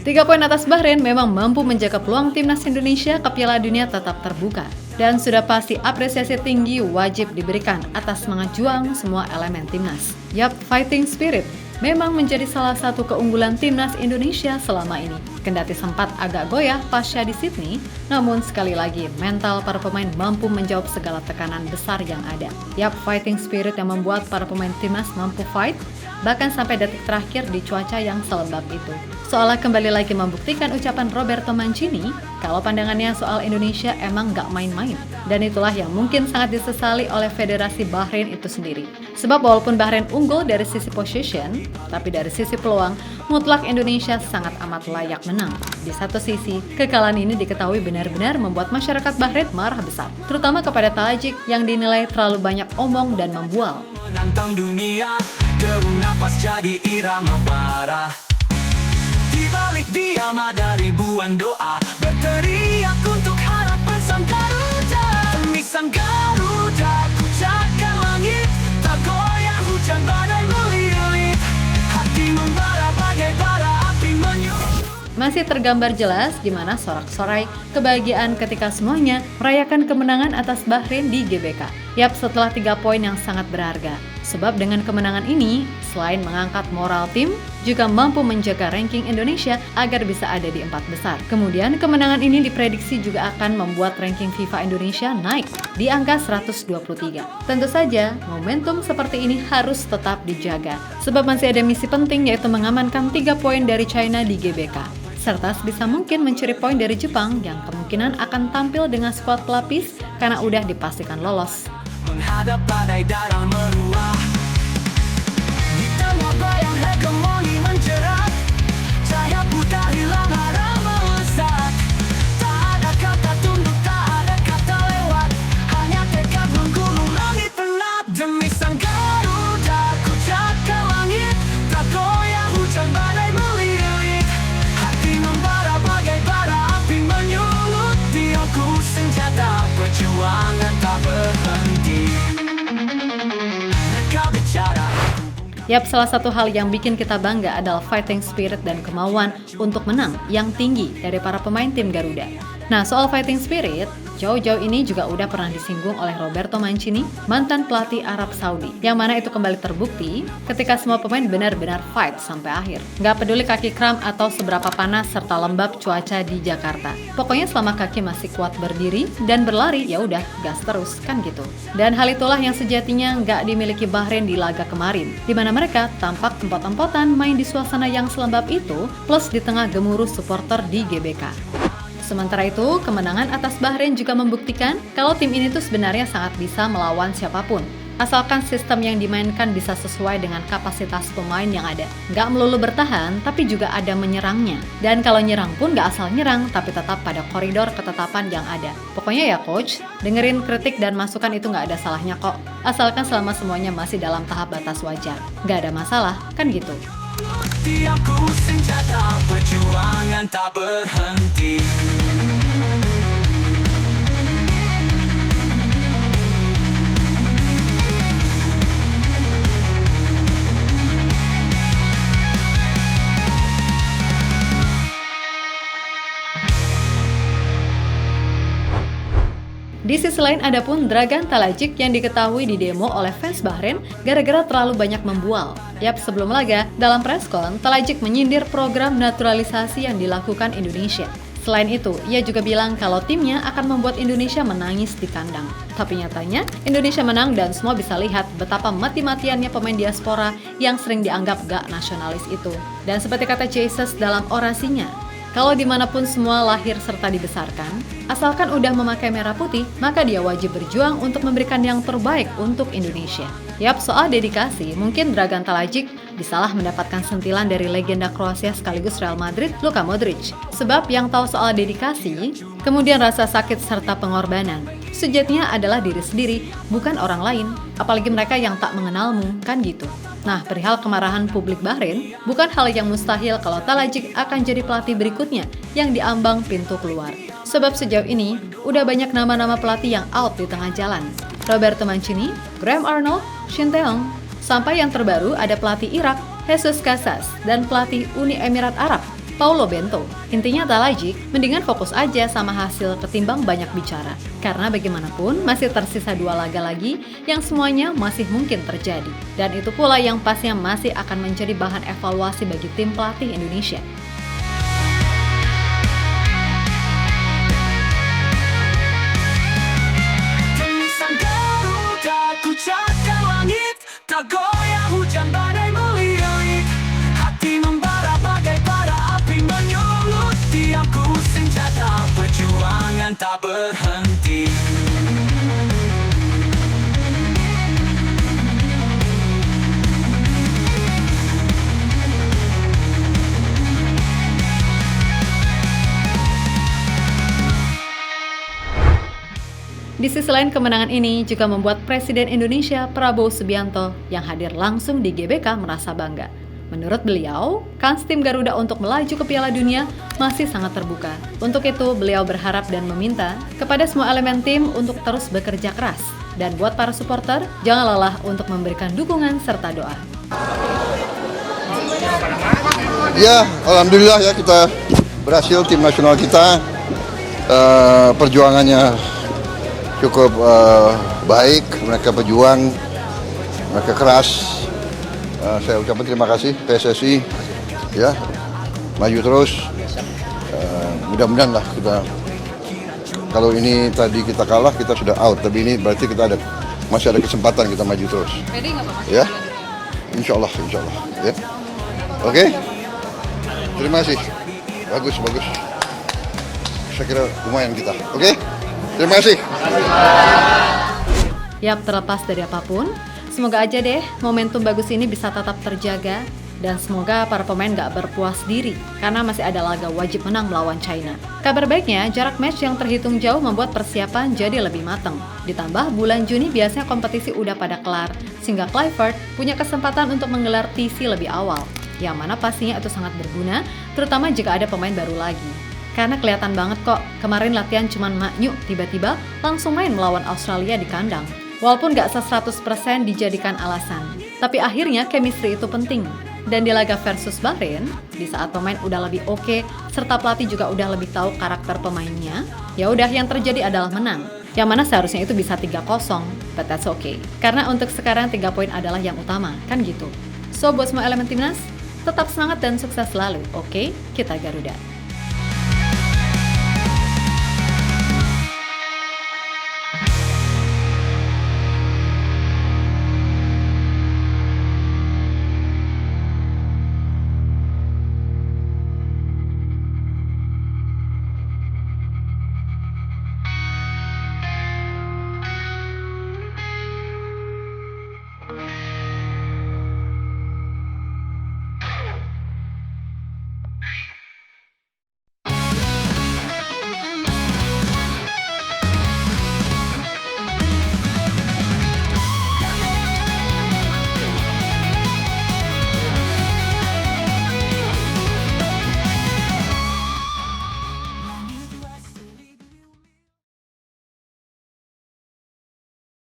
3 poin atas Bahrain memang mampu menjaga peluang timnas Indonesia ke Piala Dunia tetap terbuka. Dan sudah pasti apresiasi tinggi wajib diberikan atas semangat juang semua elemen timnas. Yap, fighting spirit memang menjadi salah satu keunggulan timnas Indonesia selama ini. Kendati sempat agak goyah pasca di Sydney, namun sekali lagi mental para pemain mampu menjawab segala tekanan besar yang ada. Yap, fighting spirit yang membuat para pemain timnas mampu fight, bahkan sampai detik terakhir di cuaca yang selembab itu. Seolah kembali lagi membuktikan ucapan Roberto Mancini, kalau pandangannya soal Indonesia emang gak main-main. Dan itulah yang mungkin sangat disesali oleh Federasi Bahrain itu sendiri. Sebab walaupun Bahrain unggul dari sisi position, tapi dari sisi peluang, mutlak Indonesia sangat amat layak menang. Di satu sisi, kekalahan ini diketahui benar-benar membuat masyarakat Bahrain marah besar, terutama kepada Talajik yang dinilai terlalu banyak omong dan membual. Menantang dunia, deru napas jadi irama parah. Di balik diam ada ribuan doa, berteriak untuk harapan sang Garuda. Demi sang Garuda, ku jaga langit, tak goyah hujan badai melilit. Hati membara bagai bara api menyulut. Masih tergambar jelas gimana sorak-sorai kebahagiaan ketika semuanya merayakan kemenangan atas Bahrain di GBK. Yap, setelah 3 poin yang sangat berharga. Sebab dengan kemenangan ini, selain mengangkat moral tim, juga mampu menjaga ranking Indonesia agar bisa ada di 4 besar. Kemudian kemenangan ini diprediksi juga akan membuat ranking FIFA Indonesia naik di angka 123. Tentu saja, momentum seperti ini harus tetap dijaga. Sebab masih ada misi penting yaitu mengamankan 3 poin dari China di GBK. Serta sebisa mungkin mencuri poin dari Jepang yang kemungkinan akan tampil dengan skuad pelapis karena udah dipastikan lolos. Menghadap badai darah meruah, di tengah bayang hegemoni menjerat, cahaya buta hilang arah melesat. Tak ada kata tunduk, tak ada kata lewat, hanya tekad menggulung langit penat. Demi sang Garuda, ku jaga langit, tak goyah hujan badai melilit. Hati membara bagai bara api menyulut, tiangku senjata perjuangan tak berhenti. Yap, salah satu hal yang bikin kita bangga adalah fighting spirit dan kemauan untuk menang yang tinggi dari para pemain tim Garuda. Nah, soal fighting spirit, jauh-jauh ini juga udah pernah disinggung oleh Roberto Mancini, mantan pelatih Arab Saudi, yang mana itu kembali terbukti ketika semua pemain benar-benar fight sampai akhir. Nggak peduli kaki kram atau seberapa panas serta lembab cuaca di Jakarta. Pokoknya selama kaki masih kuat berdiri dan berlari, ya udah gas terus, kan gitu. Dan hal itulah yang sejatinya nggak dimiliki Bahrain di laga kemarin, di mana mereka tampak empot-empotan main di suasana yang selembab itu, plus di tengah gemuruh supporter di GBK. Sementara itu, kemenangan atas Bahrain juga membuktikan kalau tim ini tuh sebenarnya sangat bisa melawan siapapun. Asalkan sistem yang dimainkan bisa sesuai dengan kapasitas pemain yang ada. Nggak melulu bertahan, tapi juga ada menyerangnya. Dan kalau nyerang pun nggak asal nyerang, tapi tetap pada koridor ketetapan yang ada. Pokoknya ya coach, dengerin kritik dan masukan itu nggak ada salahnya kok. Asalkan selama semuanya masih dalam tahap batas wajar. Nggak ada masalah, kan gitu. Tiapku senjata perjuangan tak berhenti. Di sisi lain ada pun Dragan Talajik yang diketahui didemo oleh fans Bahrain gara-gara terlalu banyak membual. Yap, sebelum laga, dalam preskon, Talajik menyindir program naturalisasi yang dilakukan Indonesia. Selain itu, ia juga bilang kalau timnya akan membuat Indonesia menangis di kandang. Tapi nyatanya, Indonesia menang dan semua bisa lihat betapa mati-matiannya pemain diaspora yang sering dianggap gak nasionalis itu. Dan seperti kata Jesus dalam orasinya, kalau dimanapun semua lahir serta dibesarkan, asalkan udah memakai merah putih, maka dia wajib berjuang untuk memberikan yang terbaik untuk Indonesia. Yap, soal dedikasi, mungkin Dragan Talajik bisalah mendapatkan sentilan dari legenda Kroasia sekaligus Real Madrid, Luka Modric. Sebab yang tahu soal dedikasi, kemudian rasa sakit serta pengorbanan, sejatinya adalah diri sendiri, bukan orang lain. Apalagi mereka yang tak mengenalmu, kan gitu. Nah, perihal kemarahan publik Bahrain, bukan hal yang mustahil kalau Talajik akan jadi pelatih berikutnya yang diambang pintu keluar. Sebab sejauh ini, udah banyak nama-nama pelatih yang out di tengah jalan. Roberto Mancini, Graham Arnold, Shin Tae-yong. Sampai yang terbaru ada pelatih Irak, Jesus Casas, dan pelatih Uni Emirat Arab, Paulo Bento. Intinya Talajic mendingan fokus aja sama hasil ketimbang banyak bicara. Karena bagaimanapun masih tersisa 2 laga lagi yang semuanya masih mungkin terjadi. Dan itu pula yang pastinya masih akan menjadi bahan evaluasi bagi tim pelatih Indonesia. Tulisan Garuda ku catat langit, tak goyah hujan badai melilit. Hati membara bagai bara api menyulut. Tiapku senjata perjuangan tak berhenti. Di sisi lain, kemenangan ini juga membuat Presiden Indonesia Prabowo Subianto yang hadir langsung di GBK merasa bangga. Menurut beliau, kans tim Garuda untuk melaju ke Piala Dunia masih sangat terbuka. Untuk itu, beliau berharap dan meminta kepada semua elemen tim untuk terus bekerja keras. Dan buat para supporter, jangan lelah untuk memberikan dukungan serta doa. Ya, alhamdulillah ya kita berhasil, tim nasional kita perjuangannya cukup baik, mereka berjuang, mereka keras. Saya ucapkan terima kasih PSSI, ya maju terus. Mudah-mudahan lah kita, kalau ini tadi kita kalah kita sudah out, tapi ini berarti kita masih ada kesempatan kita maju terus. Ya, insya Allah, ya. Oke, terima kasih, bagus. Saya kira lumayan kita, oke? Terima kasih. Yap, terlepas dari apapun, semoga aja deh momentum bagus ini bisa tetap terjaga dan semoga para pemain gak berpuas diri karena masih ada laga wajib menang melawan China. Kabar baiknya, jarak match yang terhitung jauh membuat persiapan jadi lebih matang. Ditambah bulan Juni biasanya kompetisi udah pada kelar, sehingga Clifford punya kesempatan untuk menggelar TC lebih awal, yang mana pastinya itu sangat berguna, terutama jika ada pemain baru lagi. Karena kelihatan banget kok, kemarin latihan cuman maknyuk, tiba-tiba langsung main melawan Australia di kandang. Walaupun gak 100% dijadikan alasan, tapi akhirnya chemistry itu penting. Dan di laga versus Bahrain, di saat pemain udah lebih oke, serta pelatih juga udah lebih tahu karakter pemainnya, ya udah yang terjadi adalah menang. Yang mana seharusnya itu bisa 3-0, but that's okay. Karena untuk sekarang 3 poin adalah yang utama, kan gitu. So buat semua elemen timnas, tetap semangat dan sukses selalu, oke? Kita Garuda.